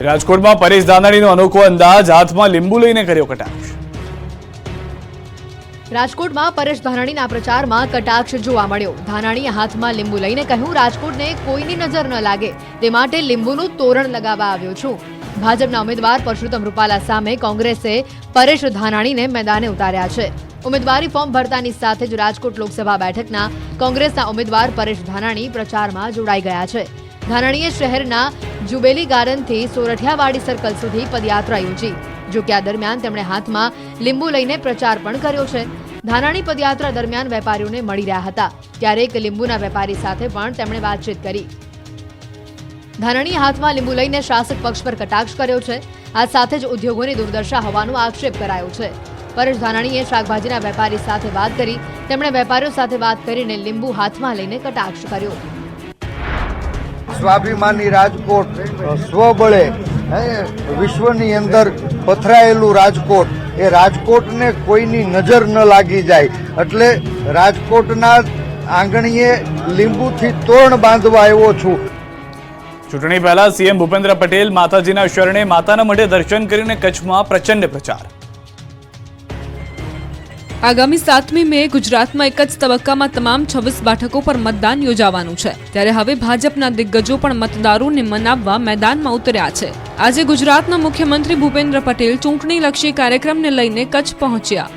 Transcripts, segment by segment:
રાજકોટમાં પરેશ ધાનાણીનો અનોખો અંદાજ, હાથમાં લીંબુ લઈને કર્યો કટાક્ષ। રાજકોટમાં પરેશ ધાનાણીના પ્રચારમાં કટાક્ષ જોવા મળ્યો। ધાનાણીએ હાથમાં લીંબુ લઈને કહ્યું, રાજકોટને કોઈની નજર ન લાગે તે માટે લીંબુનું તોરણ લગાવવા આવ્યો છું। ભાજપના ઉમેદવાર પરસોત્તમ રૂપાલા સામે કોંગ્રેસે પરેશ ધાનાણીને મેદાને ઉતાર્યા છે। ઉમેદવારી ફોર્મ ભરતાની સાથે જ રાજકોટ લોકસભા બેઠકના કોંગ્રેસના ઉમેદવાર પરેશ ધાનાણી પ્રચારમાં જોડાઈ ગયા છે। ધાનાણીએ શહેરના જુબેલી ગાર્ડનથી સોરઠિયાવાડી સર્કલ સુધી પદયાત્રા યોજી। જો કે આ દરમિયાન તેમણે હાથમાં લીંબુ લઈને પ્રચાર પણ કર્યો છે। ધાનાણી પદયાત્રા દરમિયાન વેપારીઓને મળી રહ્યા હતા, ત્યારે એક લીંબુના વેપારી સાથે પણ તેમણે વાતચીત કરી। ધાનાણીએ હાથમાં લીંબુ લઈને શાસક પક્ષ પર કટાક્ષ કર્યો છે। આ સાથે જ ઉદ્યોગોની દુર્દશા હોવાનો આક્ષેપ કરાયો છે। પરેશ ધાનાણીએ શાકભાજીના વેપારી સાથે વાત કરી। તેમણે વેપારીઓ સાથે વાત કરીને લીંબુ હાથમાં લઈને કટાક્ષ કર્યો। સ્વાભિમાની રાજકોટ, સ્વબળે વિશ્વની અંદર પથરાયેલું રાજકોટ, એ રાજકોટને કોઈની નજર ન લાગી જાય એટલે રાજકોટના આંગણીએ લીંબુથી તોરણ બાંધવા આવ્યો છું। ચૂંટણી પહેલા સીએમ ભૂપેન્દ્ર પટેલ માતાજીના શરણે માતાના મઢે દર્શન કરીને કચ્છમાં પ્રચંડ પ્રચાર। આગામી 7મી મે ગુજરાતમાં એક જ તબક્કામાં તમામ 26 બેઠકો પર મતદાન યોજાવાનું છે, ત્યારે હવે ભાજપના દિગ્ગજો પણ મતદારોને મનાવવા મેદાનમાં ઉતર્યા છે। આજે ગુજરાતના મુખ્યમંત્રી ભૂપેન્દ્ર પટેલ ચૂંટણીલક્ષી કાર્યક્રમને લઈને કચ્છ પહોંચ્યા।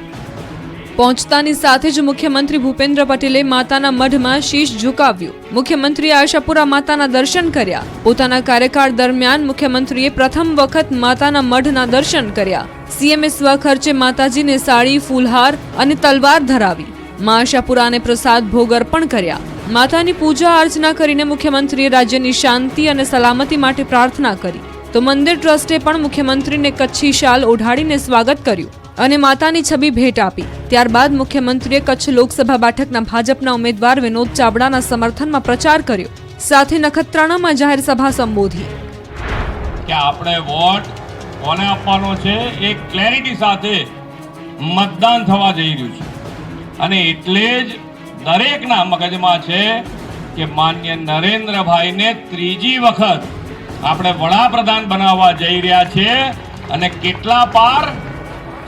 પહોંચતાની સાથે જ મુખ્યમંત્રી ભૂપેન્દ્ર પટેલે માતાના મઢમાં શીશ ઝુકાવ્યું। મુખ્યમંત્રીએ આશાપુરા માતાના દર્શન કર્યા। પોતાના કાર્યકાળ દરમિયાન મુખ્યમંત્રીએ પ્રથમ વખત માતાના મઢના દર્શન કર્યા। સીએમએ સ્વખર્ચે માતાજીને સાડી, ફૂલહાર અને તલવાર ધરાવી। મા આશાપુરાને પ્રસાદ ભોગ અર્પણ કર્યા। માતાની પૂજા અર્ચના કરીને મુખ્યમંત્રીએ રાજ્યની શાંતિ અને સલામતી માટે પ્રાર્થના કરી। તો મંદિર ટ્રસ્ટે પણ મુખ્યમંત્રીને કચ્છી શાલ ઓઢાડીને સ્વાગત કર્યું અને માતાની છબી ભેટ આપી। ત્યારબાદ મુખ્યમંત્રીએ કચ્છ લોકસભા બેઠકના ભાજપના ઉમેદવાર વિનોદ ચાવડાના સમર્થનમાં પ્રચાર કર્યો, સાથે નખત્રાણામાં જાહેર સભા સંબોધી। કે આપણે વોટ કોને આપવાનો છે એ ક્લેરિટી સાથે મતદાન થવા જઈ રહ્યું છે અને એટલે જ દરેકના મગજમાં છે કે માન્ય નરેન્દ્રભાઈને ત્રીજી વખત આપણે વડાપ્રધાન બનાવવા જઈ રહ્યા છે અને કેટલા પાર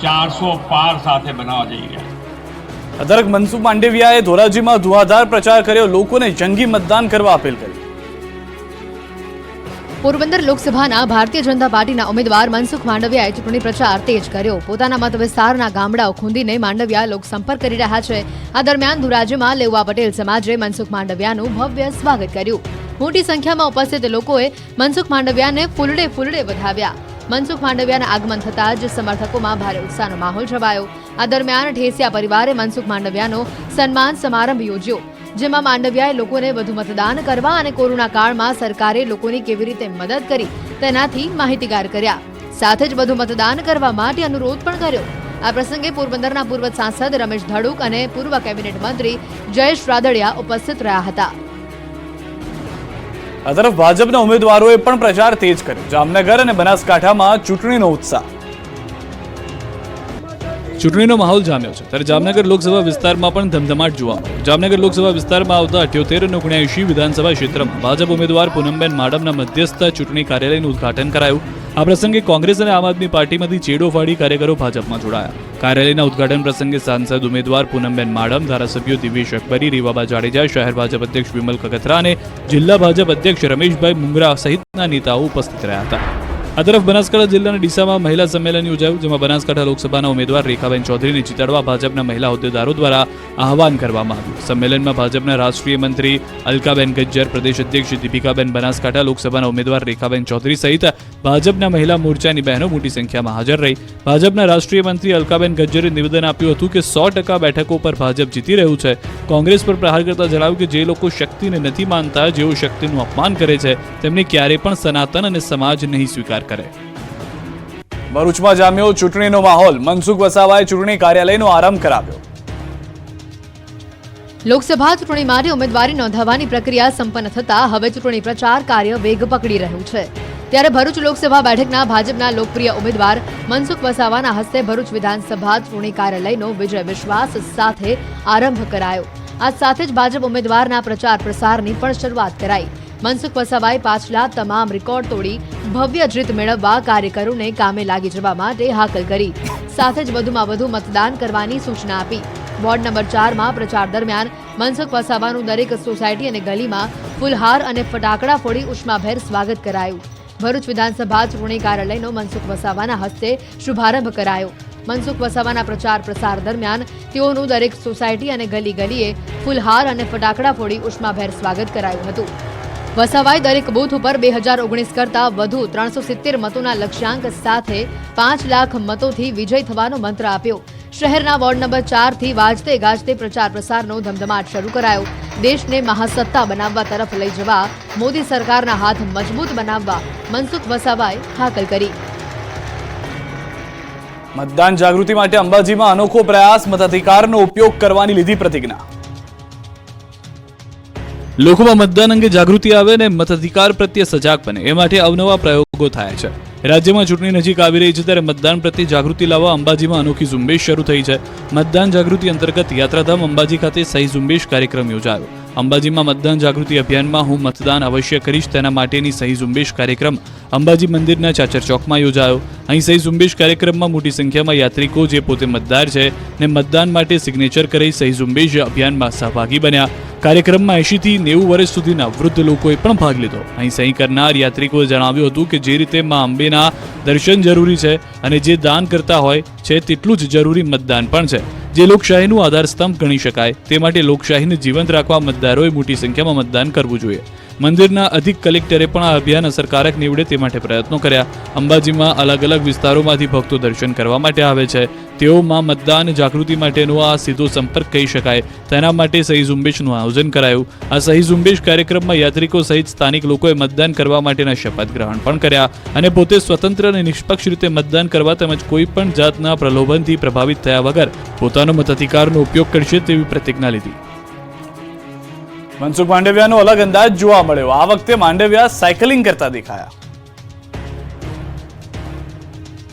400 પાર સાથે બનાવવા જઈ રહ્યા છે। અધરક મનસુખ માંડવિયાએ ધોરાજીમાં ધુઆધાર પ્રચાર કર્યો, લોકોને જંગી મતદાન કરવા અપીલ કરી। પોરબંદર લોકસભાના ભારતીય જનતા પાર્ટીના ઉમેદવાર મનસુખ માંડવિયાએ ચૂંટણી પ્રચાર તેજ કર્યો। પોતાના મત વિસ્તારના ગામડાઓ ખૂંદીને માંડવિયા લોકસંપર્ક કરી રહ્યા છે। આ દરમિયાન ધોરાજીમાં લેઉવા પટેલ સમાજે મનસુખ માંડવિયાનું ભવ્ય સ્વાગત કર્યું। મોટી સંખ્યામાં ઉપસ્થિત લોકોએ મનસુખ માંડવિયાને ફૂલડે વધાવ્યા। મનસુખ માંડવિયાના આગમન થતાં જ સમર્થકોમાં ભારે ઉત્સાહનો માહોલ છવાયો। આ દરમિયાન ઠેસિયા પરિવારે મનસુખ માંડવિયાનો સન્માન સમારંભ યોજ્યો, જેમાં માંડવિયાએ લોકોને વધુ મતદાન કરવા અને કોરોના કાળમાં સરકારે લોકોની કેવી રીતે મદદ કરી તેનાથી માહિતીગાર કર્યા। સાથે જ વધુ મતદાન કરવા માટે અનુરોધ પણ કર્યો। આ પ્રસંગે પોરબંદરના પૂર્વ સાંસદ રમેશ ધડુક અને પૂર્વ કેબિનેટ મંત્રી જયેશ રાદડિયા ઉપસ્થિત રહ્યા હતા। આ તરફ ભાજપના ઉમેદવારોએ પણ પ્રચાર તેજ કર્યો। જામનગર અને બનાસકાંઠામાં ચૂંટણીનો ઉત્સાહ। ચૂંટણીનો માહોલ જામ્યો છે, ત્યારે જામનગર લોકસભા વિસ્તારમાં પણ ધમધમાટ જોવા મળ્યો। જામનગર લોકસભા વિસ્તારમાં આવતા 78 અને 79 વિધાનસભા ક્ષેત્રમાં ભાજપ ઉમેદવાર પૂનમબેન માડમના મધ્યસ્થ ચૂંટણી કાર્યાલયનું ઉદઘાટન કરાયું। આ પ્રસંગે કોંગ્રેસ અને આમ આદમી પાર્ટીમાંથી ચેડો ફાડી કાર્યકરો ભાજપમાં જોડાયા। કાર્યાલયના ઉદઘાટન પ્રસંગે સાંસદ ઉમેદવાર પૂનમબેન માડમ, ધારાસભ્યો દિવેશ અકબરી, રીવાબા જાડેજા, શહેર ભાજપ અધ્યક્ષ વિમલ કગથરા અને જિલ્લા ભાજપ અધ્યક્ષ રમેશભાઈ મુંગરા સહિતના નેતાઓ ઉપસ્થિત રહ્યા હતા। આ તરફ બનાસકાંઠા જિલ્લાના ડીસામાં મહિલા સંમેલન યોજાયું, જેમાં બનાસકાંઠા લોકસભાના ઉમેદવાર રેખાબેન ચૌધરીને જીતાડવા ભાજપના મહિલા હોદ્દેદારો દ્વારા આહવાન કરવામાં આવ્યું। સંમેલનમાં ભાજપના રાષ્ટ્રીય મંત્રી અલકાબેન ગજ્જર, પ્રદેશ અધ્યક્ષ દીપિકાબેન, બનાસકાંઠા લોકસભાના ઉમેદવાર રેખાબેન ચૌધરી સહિત ભાજપના મહિલા મોરચાની બહેનો મોટી સંખ્યામાં હાજર રહી। ભાજપના રાષ્ટ્રીય મંત્રી અલકાબેન ગજ્જરે નિવેદન આપ્યું હતું કે 100% બેઠકો પર ભાજપ જીતી રહ્યું છે। કોંગ્રેસ પર પ્રહાર કરતા જણાવ્યું કે જે લોકો શક્તિને નથી માનતા, જેઓ શક્તિનું અપમાન કરે છે, તેમને ક્યારે પણ સનાતન અને સમાજ નહીં સ્વીકાર કરે। ભરૂચમાં જામ્યો ચૂંટણીનો માહોલ। મનસુખ વસાવાએ ચૂંટણી કાર્યાલયનો આરંભ કરાવ્યો। લોકસભા ચૂંટણી માટે ઉમેદવારી નોંધાવવાની પ્રક્રિયા સંપન્ન થતા હવે ચૂંટણી પ્રચાર કાર્ય વેગ પકડી રહ્યું છે। ત્યારે ભરૂચ લોકસભા બેઠકના ભાજપના લોકપ્રિય ઉમેદવાર મનસુખ વસાવાના હસ્તે ભરૂચ વિધાનસભા ચૂંટણી કાર્યાલયનો વિજય વિશ્વાસ સાથે આરંભ કરાયો। આ સાથે જ ભાજપ ઉમેદવારના પ્રચાર પ્રસારની પણ શરૂઆત કરાઈ। મનસુખ વસાવાએ પાછલા તમામ રેકોર્ડ તોડી ભવ્ય જીત મેળવવા કાર્યકરોને કામે લાગી જવા માટે હાકલ કરી. સાથે જ વધુમાં વધુ મતદાન કરવાની સૂચના આપી. વોર્ડ નંબર 4માં પ્રચાર દરમિયાન મનસુખ વસાવાનું દરેક સોસાયટી અને ગલીમાં ફૂલહાર અને ફટાકડા ફોડી ઉષ્માભેર સ્વાગત કરાયું. ભરૂચ વિધાનસભા ચૂંટણી કાર્યાલયનો મનસુખ વસાવાના હસ્તે શુભારંભ કરાયો. મનસુખ વસાવાના પ્રચાર પ્રસાર દરમિયાન તેઓનું દરેક સોસાયટી અને ગલીએ ફૂલહાર અને ફટાકડા ફોડી ઉષ્માભેર સ્વાગત કરાયું હતું. વસાવાએ દરેક બૂથ ઉપર 2019 કરતા વધુ 370 મતોના લક્ષ્યાંક સાથે 5 લાખ મતોથી વિજય થવાનો મંત્ર આપ્યો. શહેરના વોર્ડ નંબર 4 થી વાજતે ગાજતે પ્રચાર પ્રસારનો ધમધમાટ શરૂ કરાયો. દેશને મહાસત્તા બનાવવા તરફ લઈ જવા મોદી સરકારના હાથ મજબૂત બનાવવા મનસુખ વસાવાએ હાકલ કરી. મતદાન જાગૃતિ માટે અંબાજીમાં અનોખો પ્રયાસ, મતાધિકારનો ઉપયોગ કરવાની લીધી પ્રતિજ્ઞા. લોકોમાં મતદાન અંગે જાગૃતિ આવે અને મતાધિકાર પ્રત્યે સજાગ બને એ માટે અવનવા પ્રયોગો થયા છે. રાજ્યમાં ચૂંટણી નજીક આવી રહી છે ત્યારે મતદાન પ્રત્યે જાગૃતિ લાવવા અંબાજીમાં અનોખી ઝુંબેશ શરૂ થઈ છે. મતદાન જાગૃતિ અંતર્ગત યાત્રાધામ અંબાજી ખાતે સહી ઝુંબેશ કાર્યક્રમ યોજાયો. અંબાજીમાં મતદાન જાગૃતિ અભિયાનમાં હું મતદાન અવશ્ય કરીશ તેના માટેની સહી ઝુંબેશ કાર્યક્રમ અંબાજી મંદિરના ચાચર ચોકમાં યોજાયો. અહીં સહી ઝુંબેશ કાર્યક્રમમાં મોટી સંખ્યામાં યાત્રિકો જે પોતે મતદાર છે ને મતદાન માટે સિગ્નેચર કરી સહી ઝુંબેશ અભિયાનમાં સહભાગી બન્યા. કાર્યક્રમમાં 80 થી 90 વર્ષ સુધીના વૃદ્ધ લોકોએ પણ ભાગ લીધો. અહીં સહી કરનાર યાત્રિકોએ જણાવ્યું હતું કે જે રીતે મા અંબેના દર્શન જરૂરી છે અને જે દાન કરતા હોય છે તેટલું જ જરૂરી મતદાન પણ છે. જે લોકશાહીનું આધારસ્તંભ ગણી શકાય તે માટે લોકશાહીને જીવંત રાખવા મતદારોએ મોટી સંખ્યામાં મતદાન કરવું જોઈએ. મંદિરના અધિક કલેક્ટરે પણ આ અભિયાન અસરકારક નીવડે તે માટે પ્રયત્નો કર્યા. અંબાજીમાં અલગ અલગ વિસ્તારોમાંથી ભક્તો દર્શન કરવા માટે આવે છે. તેઓમાં મતદાન જાગૃતિ માટેનો આ સીધો સંપર્ક કહી શકાય. તેના માટે સહી ઝુંબેશનું આયોજન કરાયું. આ સહી ઝુંબેશ કાર્યક્રમમાં યાત્રિકો સહિત સ્થાનિક લોકોએ મતદાન કરવા માટેના શપથ ગ્રહણ પણ કર્યા અને પોતે સ્વતંત્ર અને નિષ્પક્ષ રીતે મતદાન કરવા તેમજ કોઈ પણ જાતના પ્રલોભનથી પ્રભાવિત થયા વગર પોતાનો મતાધિકારનો ઉપયોગ કરશે તેવી પ્રતિજ્ઞા લીધી. મનસુખ માંડવિયાનો અલગ અંદાજ જોવા મળ્યો. આ વખતે માંડવિયા સાયકલિંગ કરતા દેખાયા.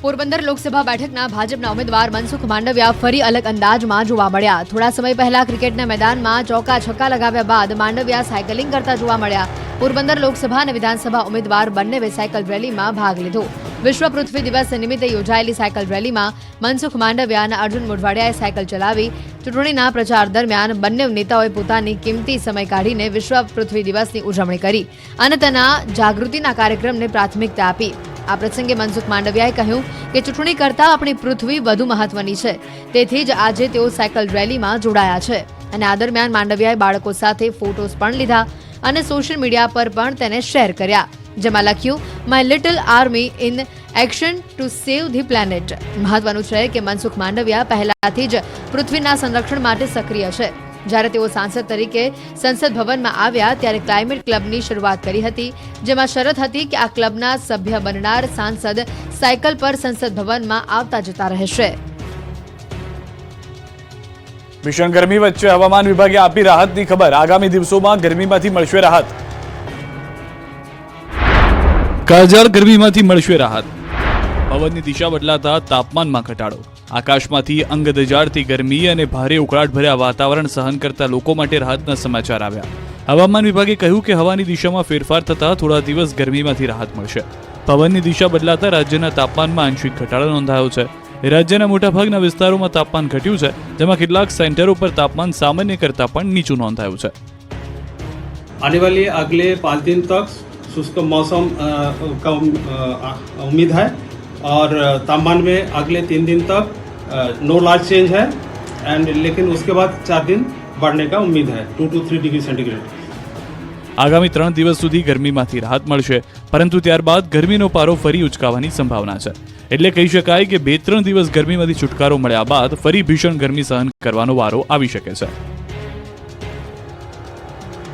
પોરબંદર લોકસભા બેઠકના ભાજપના ઉમેદવાર મનસુખ માંડવિયા ફરી અલગ અંદાજમાં જોવા મળ્યા. થોડા સમય પહેલા ક્રિકેટના મેદાનમાં ચોકા છક્કા લગાવ્યા બાદ માંડવિયા સાયકલિંગ કરતા જોવા મળ્યા. પોરબંદર લોકસભા અને વિધાનસભા ઉમેદવાર બંનેએ સાયકલ રેલીમાં ભાગ લીધો. વિશ્વ પૃથ્વી દિવસ નિમિત્તે યોજાયેલી સાયકલ રેલીમાં મનસુખ માંડવિયા અને અર્જુન મોઢવાડિયાએ સાયકલ ચલાવી. ચૂંટણીના પ્રચાર દરમિયાન બંને નેતાઓએ પોતાની કિંમતી સમય કાઢીને વિશ્વ પૃથ્વી દિવસની ઉજવણી કરી અને તેના જાગૃતિના કાર્યક્રમને પ્રાથમિકતા આપી. આ પ્રસંગે મનસુખ માંડવિયાએ કહ્યું કે ચૂંટણી કરતાં આપણી પૃથ્વી વધુ મહત્વની છે. તેથી જ આજે તેઓ સાયકલ રેલીમાં જોડાયા છે. અને આ દરમિયાન માંડવિયાએ બાળકો સાથે ફોટોસ પણ લીધા અને સોશિયલ મીડિયા પર પણ તેને શેર કર્યા, જેમાં લખ્યું my little army in action to save the planet. મહત્વનું છે કે મનસુખ માંડવિયા પહેલાથી જ પૃથ્વીના સંરક્ષણ માટે સક્રિય છે. જ્યારે તેઓ સાંસદ તરીકે સંસદ ભવનમાં આવ્યા ત્યારે ક્લાઇમેટ ક્લબની શરૂઆત કરી હતી, જેમાં શરત હતી કે આ ક્લબના સભ્ય બનનાર સાંસદ સાયકલ પર સંસદ ભવનમાં આવતા જતા રહેશે. ભીષણ ગરમી વચ્ચે હવામાન વિભાગે આપી રાહતની ખબર. આગામી દિવસોમાં ગરમીમાંથી મળશે રાહત. કાળઝાળ ગરમીમાંથી મળશે રાહત. પવનની દિશા બદલાતા તાપમાનમાં ઘટાડો. આકાશમાંથી અંગ દજાડતી ગરમી અને ભારે ઉકળાટભર્યા વાતાવરણ સહન કરતા લોકો માટે રાહતના સમાચાર આવ્યા. હવામાન વિભાગે કહ્યું કે હવાની દિશામાં ફેરફાર થતા થોડા દિવસ ગરમીમાંથી રાહત મળશે. પવનની દિશા બદલાતા રાજ્યના તાપમાનમાં આંશિક ઘટાડો નોંધાયો છે. રાજ્યના મોટાભાગના વિસ્તારોમાં તાપમાન ઘટ્યું છે, જેમાં કેટલાક સેન્ટરો પર તાપમાન સામાન્ય કરતાં પણ નીચું નોંધાયું છે. आने वाले अगले 5 दिन तक शुष्क मौसम का उम्मीद है और तापमान में अगले 3 दिन तक नो लार्ज चेंज है एंड लेकिन उसके बाद 4 दिन बढ़ने का उम्मीद है 2 to 3 डिग्री सेंटीग्रेड. આગામી 3 દિવસ સુધી ગરમીમાંથી રાહત મળશે, પરંતુ ત્યારબાદ ગરમીનો પારો ફરી ઉચકાવાની સંભાવના છે. એટલે કહી શકાય કે 2-3 દિવસ ગરમીમાંથી છુટકારો મળ્યા બાદ ફરી ભીષણ ગરમી સહન કરવાનો વારો આવી શકે છે.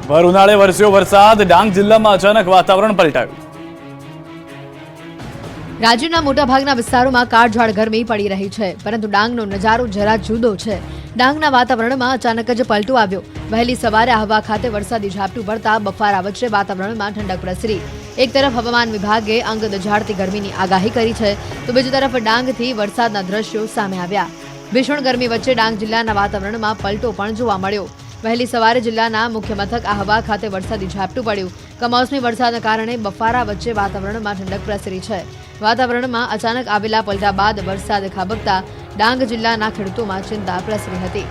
ભર ઉનાળે વરસ્યો વરસાદ. ડાંગ જિલ્લામાં અચાનક વાતાવરણ પલટાયું. રાજ્યના મોટાભાગના વિસ્તારોમાં કાળઝાળ ગરમી પડી રહી છે, પરંતુ ડાંગનો નજારો જરા જુદો છે. ડાંગના વાતાવરણમાં અચાનક જ પલટો આવ્યો. વહેલી સવારે આહવા ખાતે વરસાદી ઝાપટું પડતા બફારા વચ્ચે વાતાવરણમાં ઠંડક પ્રસરી. એક તરફ હવામાન વિભાગે અંગ દઝાડતી ગરમીની આગાહી કરી છે, તો બીજી તરફ ડાંગથી વરસાદના દ્રશ્યો સામે આવ્યા. ભીષણ ગરમી વચ્ચે ડાંગ જિલ્લાના વાતાવરણમાં પલટો પણ જોવા મળ્યો. વહેલી સવારે જિલ્લાના મુખ્ય મથક આહવા ખાતે વરસાદી ઝાપટું પડ્યું. કમોસમી વરસાદના કારણે બફારા વચ્ચે વાતાવરણમાં ઠંડક પ્રસરી છે. વાતાવરણમાં અચાનક આવેલા પલટા બાદ વરસાદ ખાબકતા ડાંગ જિલ્લાના ખેડૂતોમાં ચિંતા પ્રસરી હતી.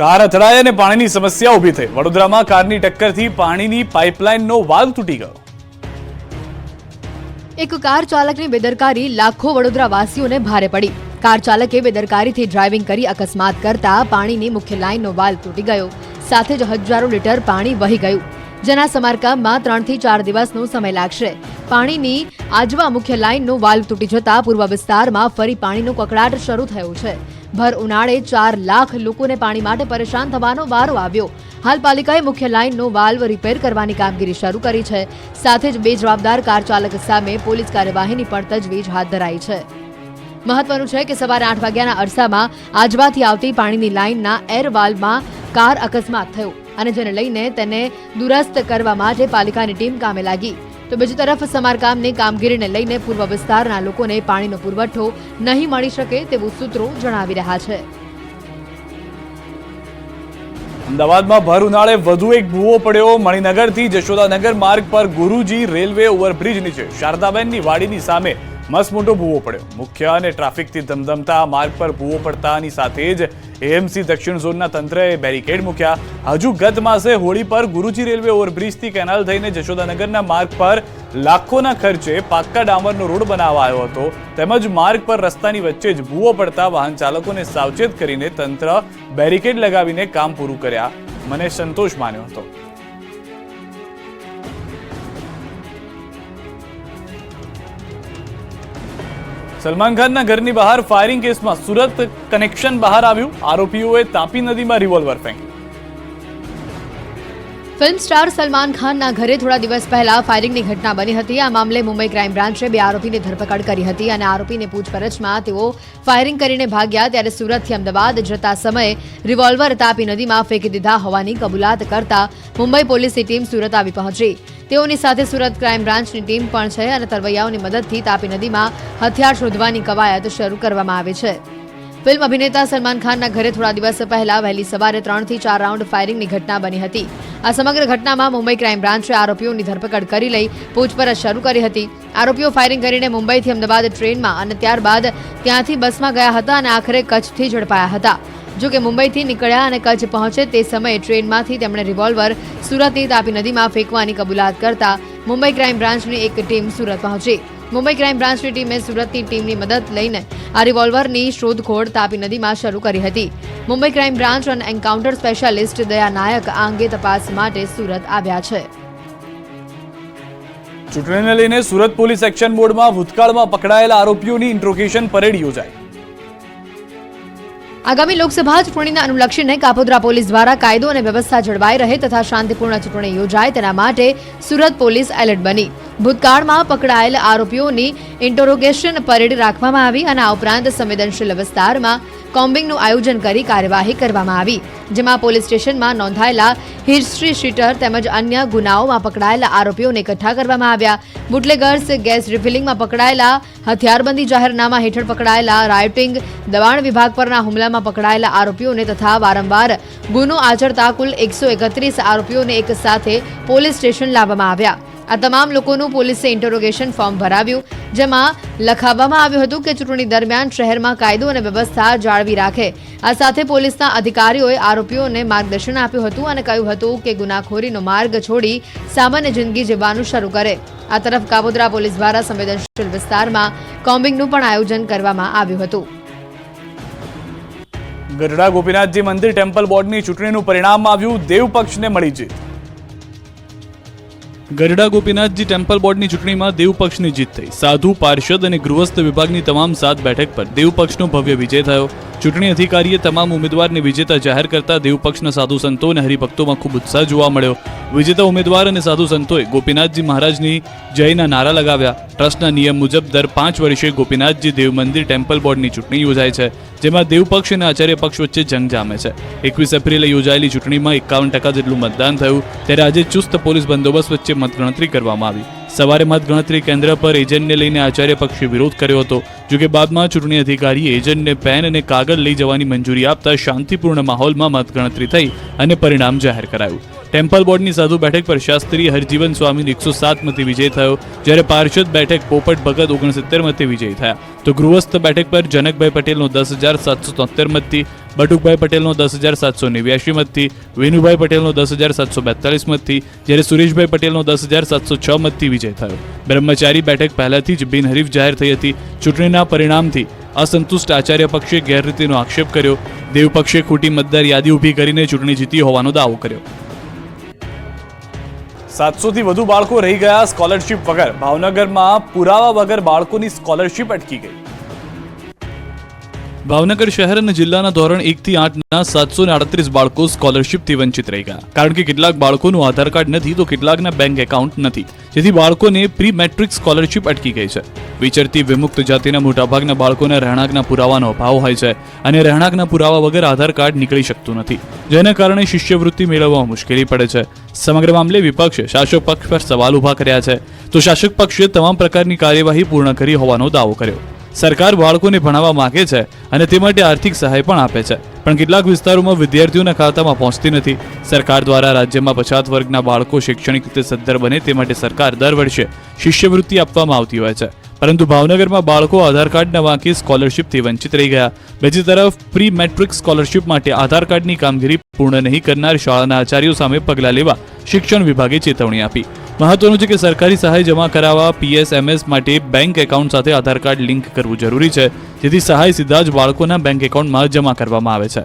કાર અથડાઈ અને પાણીની સમસ્યા ઊભી થઈ. વડોદરામાં કારની ટક્કરથી પાણીની પાઇપલાઇનનો વાલ્વ તૂટી ગયો. એક કાર ચાલકની બેદરકારી લાખો વડોદરા વાસીઓને ભારે પડી. કાર ચાલકે બેદરકારીથી ડ્રાઇવિંગ કરી અકસ્માત કરતા પાણીની મુખ્ય લાઇનનો વાલ્વ તૂટી ગયો. સાથે જ હજારો લીટર પાણી વહી ગયું, જેના સમારકામમાં 3 થી 4 દિવસનો સમય લાગશે. પાણીની આજવા મુખ્ય લાઇનનો વાલ્વ તૂટી જતા પૂર્વ વિસ્તારમાં ફરી પાણીનો કકળાટ શરૂ થયો છે. ભર ઉનાળે 4 લાખ લોકોને પાણી માટે પરેશાન થવાનો વારો આવ્યો. હાલ પાલિકાએ મુખ્ય લાઇનનો વાલ્વ રિપેર કરવાની કામગીરી શરૂ કરી છે. સાથે જ બેજવાબદાર કાર ચાલક સામે પોલીસ કાર્યવાહીની પણ તજવીજ હાથ ધરાઈ છે. મહત્વનું છે કે સવારે 8 વાગ્યાના અરસામાં આજવાથી આવતી પાણીની લાઇનના એર વાલ્વમાં કાર અકસ્માત થયો અને જેને લઈને તેને દુરસ્ત કરવા માટે પાલિકાની ટીમ કામે લાગી. તો બીજી તરફ સમારકામની કામગીરીને લઈને પૂર્વ વિસ્તારના લોકોને પાણીનો પુરવઠો નહીં મળી શકે તેવું સૂત્રો જણાવી રહ્યા છે. અમદાવાદમાં ભર ઉનાળે વધુ એક ભૂવો પડ્યો. મણિનગરથી જશોદાનગર માર્ગ પર ગુરુજી રેલવે ઓવરબ્રિજ નીચે શારદાબેનની વાડીની સામે મસ્ત મોટો ભૂવો પડ્યો. મુખ્ય અને ટ્રાફિકથી ધમધમતા માર્ગ પર ભૂવો પડતાની સાથે જ એએમસી દક્ષિણ ઝોનના તંત્રએ બેરિકેડ મૂક્યા. હજુ ગત માસે હોળી પર ગુરુજી રેલવે ઓવરબ્રિજથી કેનાલ થઈને જશોદાનગરના માર્ગ પર લાખોના ખર્ચે પાક્કા ડામરનો રોડ બનાવાયો હતો. તેમજ માર્ગ પર રસ્તાની વચ્ચે જ ભૂવો પડતા વાહન ચાલકોને સાવચેત કરીને તંત્ર બેરિકેડ લગાવીને કામ પૂરું કર્યા. મને સંતોષ માન્યો હતો. સલમાન ખાનના ઘરની બહાર ફાયરિંગ કેસમાં સુરત કનેક્શન બહાર આવ્યું. આરોપીઓએ તાપી નદીમાં રિવોલ્વર ફેંક્યું. ફિલ્મ સ્ટાર સલમાન ખાનના ઘરે થોડા દિવસ પહેલા ફાયરિંગની ઘટના બની હતી. આ મામલે મુંબઈ ક્રાઇમ બ્રાન્ચે 2 આરોપીની ધરપકડ કરી હતી અને આરોપીને પૂછપરછમાં તેઓ ફાયરિંગ કરીને ભાગ્યા ત્યારે સુરતથી અમદાવાદ જતા સમયે રિવોલ્વર તાપી નદીમાં ફેંકી દીધા હોવાની કબૂલાત કરતા મુંબઈ પોલીસની ટીમ સુરત આવી પહોંચી. તેઓની સાથે સુરત ક્રાઇમ બ્રાન્ચની ટીમ પણ છે અને તરવૈયાઓની મદદથી તાપી નદીમાં હથિયાર શોધવાની કવાયત શરૂ કરવામાં આવી છે. ફિલ્મ અભિનેતા સલમાન ખાનના ઘરે થોડા દિવસ પહેલા વહેલી સવારે 3 થી 4 રાઉન્ડ ફાયરિંગની ઘટના બની હતી. આ સમગ્ર ઘટનામાં મુંબઈ ક્રાઇમ બ્રાન્ચે આરોપીઓની ધરપકડ કરી લઈ પૂછપરછ શરૂ કરી હતી. આરોપીઓ ફાયરિંગ કરીને મુંબઈથી અમદાવાદ ટ્રેનમાં અને ત્યારબાદ ત્યાંથી બસમાં ગયા હતા અને આખરે કચ્છથી ઝડપાયા હતા. જો કે મુંબઈથી નીકળ્યા અને કચ્છ પહોંચે તે સમયે ટ્રેનમાંથી તેમણે રિવોલ્વર સુરતની તાપી નદીમાં ફેંકવાની કબૂલાત કરતા મુંબઈ ક્રાઇમ બ્રાન્ચની એક ટીમ સુરત પહોંચી. મુંબઈ ક્રાઇમ બ્રાન્ચની ટીમે સુરતની ટીમની મદદ લઈને આ રિવોલ્વરની શોધખોળ તાપી નદીમાં શરૂ કરી હતી. મુંબઈ ક્રાઇમ બ્રાન્ચ અને એન્કાઉન્ટર સ્પેશિયાલિસ્ટ દયા નાયક આ અંગે તપાસ માટે સુરત આવ્યા છે. ચૂંટણીને લઈને સુરત પોલીસ એક્શન મોડમાં ભૂતકાળમાં પકડાયેલા આરોપીઓની ઇન્ટ્રોગેશન પરેડ યોજાઈ. આગામી લોકસભા ચૂંટણીને અનુલક્ષીને કાપોદ્રા પોલીસ દ્વારા કાયદો અને વ્યવસ્થા જળવાઈ રહે તથા શાંતિપૂર્ણ ચૂંટણી યોજાય તેના માટે સુરત પોલીસ એલર્ટ બની. ભૂતકાળમાં પકડાયેલ આરોપીઓની ઇન્ટરોગેશન પરેડ રાખવામાં આવી અને આ ઉપરાંત સંવેદનશીલ વિસ્તારમાં કોમ્બિંગનું આયોજન કરી કાર્યવાહી કરવામાં આવી, જેમાં પોલીસ સ્ટેશનમાં નોંધાયેલા હિસ્ટ્રી શીટર તેમજ અન્ય ગુનાઓમાં પકડાયેલા આરોપીઓને એકઠા કરવામાં આવ્યા. બુટલેગર્સ, ગેસ રિફિલિંગમાં પકડાયેલા, હથિયારબંધી જાહેરનામા હેઠળ પકડાયેલા, રાયોટિંગ, દબાણ વિભાગ પરના હુમલામાં પકડાયેલા આરોપીઓને તથા વારંવાર ગુનો આચરતા કુલ 131 આરોપીઓને એક સાથે પોલીસ સ્ટેશન લાવવામાં આવ્યા. આ તમામ લોકોનું પોલીસે ઇન્ટરોગેશન ફોર્મ ભરાવ્યું, જેમાં લખાવવામાં આવ્યું હતું કે ચૂંટણી દરમિયાન શહેરમાં કાયદો અને વ્યવસ્થા જાળવી રાખે. આ સાથે પોલીસના અધિકારીઓએ આરોપીઓને માર્ગદર્શન આપ્યું હતું અને કહ્યું હતું કે ગુનાખોરીનો માર્ગ છોડી સામાન્ય જિંદગી જીવવાનું શરૂ કરે. આ તરફ કાપોદ્રા પોલીસ દ્વારા સંવેદનશીલ વિસ્તારમાં કોમ્બિંગનું પણ આયોજન કરવામાં આવ્યું હતું. ગઢડા ગોપીનાથજી મંદિર ટેમ્પલ બોર્ડની ચૂંટણીનું પરિણામ આવ્યું. દેવ પક્ષને મળી જીત. ગઢડા ગોપીનાથજી ટેમ્પલ બોર્ડની ચૂંટણીમાં દેવ પક્ષની જીત થઈ. સાધુ, પાર્ષદ અને ગૃહસ્થ વિભાગની તમામ 7 બેઠક પર દેવ પક્ષનો ભવ્ય વિજય થયો. ચૂંટણી અધિકારીએ તમામ ઉમેદવારને વિજેતા જાહેર કરતા દેવ પક્ષના સાધુ સંતો અને હરિભક્તોમાં ખૂબ ઉત્સાહ જોવા મળ્યો. વિજેતા ઉમેદવાર અને સાધુ સંતોએ ગોપીનાથજી મહારાજની જયના નારા લગાવ્યા. ટ્રસ્ટના નિયમ મુજબ દર 5 વર્ષે ગોપીનાથજી દેવ મંદિર ટેમ્પલ બોર્ડની ચૂંટણી યોજાય છે, જેમાં દેવ પક્ષ અને આચાર્ય પક્ષ વચ્ચે જંગ જામે છે. 21 એપ્રિલે યોજાયેલી ચૂંટણીમાં 51% જેટલું મતદાન થયું, ત્યારે આજે ચુસ્ત પોલીસ બંદોબસ્ત વચ્ચે મતગણતરી કરવામાં આવી. સવારે મતગણતરી કેન્દ્ર પર એજન્ટને લઈને આચાર્ય પક્ષે વિરોધ કર્યો હતો. જોકે બાદમાં ચૂંટણી અધિકારીએ એજન્ટને પેન અને કાગળ લઈ જવાની મંજૂરી આપતા શાંતિપૂર્ણ માહોલમાં મતગણતરી થઈ અને પરિણામ જાહેર કરાયું. ટેમ્પલ બોર્ડની સાધુ બેઠક પર શાસ્ત્રી હરજીવન સ્વામી 107 મતે વિજય થયો, જ્યારે પાર્ષદ બેઠક પોપટ ભગત 69 મતે વિજય થયા. તો ગૃહસ્થ બેઠક પર જનકભાઈ પટેલનો 10,773 મતથી, બટુકભાઈ પટેલનો 10,789 મતથી, વેનુભાઈ પટેલનો 10,742 મતથી, જ્યારે સુરેશભાઈ પટેલનો 10,706 મતથી વિજય થયો. બ્રહ્મચારી બેઠક પહેલાથી જ બિનહરીફ જાહેર થઈ હતી. ચૂંટણીના પરિણામથી અસંતુષ્ટ આચાર્ય પક્ષે ગેરરીતિનો આક્ષેપ કર્યો. દેવ પક્ષે ખોટી મતદાર યાદી ઊભી કરીને ચૂંટણી જીતી હોવાનો દાવો કર્યો. 700થી વધુ બાળકો રહી ગયા સ્કોલરશિપ વગર. ભાવનગરમાં પુરાવા વગર બાળકોની સ્કોલરશિપ અટકી ગઈ. ભાવનગર શહેર અને જિલ્લાના ધોરણ 1 થી 8ના 738 બાળકો સ્કોલરશિપથી વંચિત રહી ગયા. કારણ કે કેટલાક બાળકોનું આધાર કાર્ડ નથી તો કેટલાકના બેંક એકાઉન્ટ નથી, જેથી બાળકોને પ્રી મેટ્રિક સ્કોલરશિપ અટકી ગઈ છે. વિચરતી વિમુક્ત જાતિના મોટાભાગના બાળકોના રહેણાંકના પુરાવાનો અભાવ હોય છે અને રહેણાંકના પુરાવા વગર આધાર કાર્ડ નીકળી શકતું નથી, જેના કારણે શિષ્યવૃત્તિ મેળવવામાં મુશ્કેલી પડે છે. સમગ્ર મામલે વિપક્ષે શાસક પક્ષ પર સવાલ ઉભા કર્યા છે, તો શાસક પક્ષે તમામ પ્રકારની કાર્યવાહી પૂર્ણ કરી હોવાનો દાવો કર્યો. સરકાર બાળકોને ભણાવવા માંગે છે અને તે માટે આર્થિક સહાય પણ આપે છે, પણ કેટલાક વિસ્તારોમાં વિદ્યાર્થીઓના ખાતામાં પહોંચતી નથી. સરકાર દ્વારા રાજ્યમાં પછાત વર્ગના બાળકો શૈક્ષણિક રીતે સદ્ધર બને તે માટે સરકાર દર વર્ષે શિષ્યવૃત્તિ આપવામાં આવતી હોય છે, પરંતુ ભાવનગરમાં બાળકો આધાર કાર્ડના વાંકે સ્કોલરશિપથી વંચિત રહી ગયા. બીજી તરફ પ્રી મેટ્રિક સ્કોલરશિપ માટે આધાર કાર્ડની કામગીરી પૂર્ણ નહીં કરનાર શાળાના આચાર્યો સામે પગલાં લેવા શિક્ષણ વિભાગે ચેતવણી આપી. મહત્વનું છે કે સરકારી સહાય જમા કરાવવા PSMS માટે બેંક એકાઉન્ટ સાથે આધાર કાર્ડ લિંક કરવું જરૂરી છે, જેથી સહાય સીધા જ બાળકોના બેંક એકાઉન્ટમાં જમા કરવામાં આવે છે.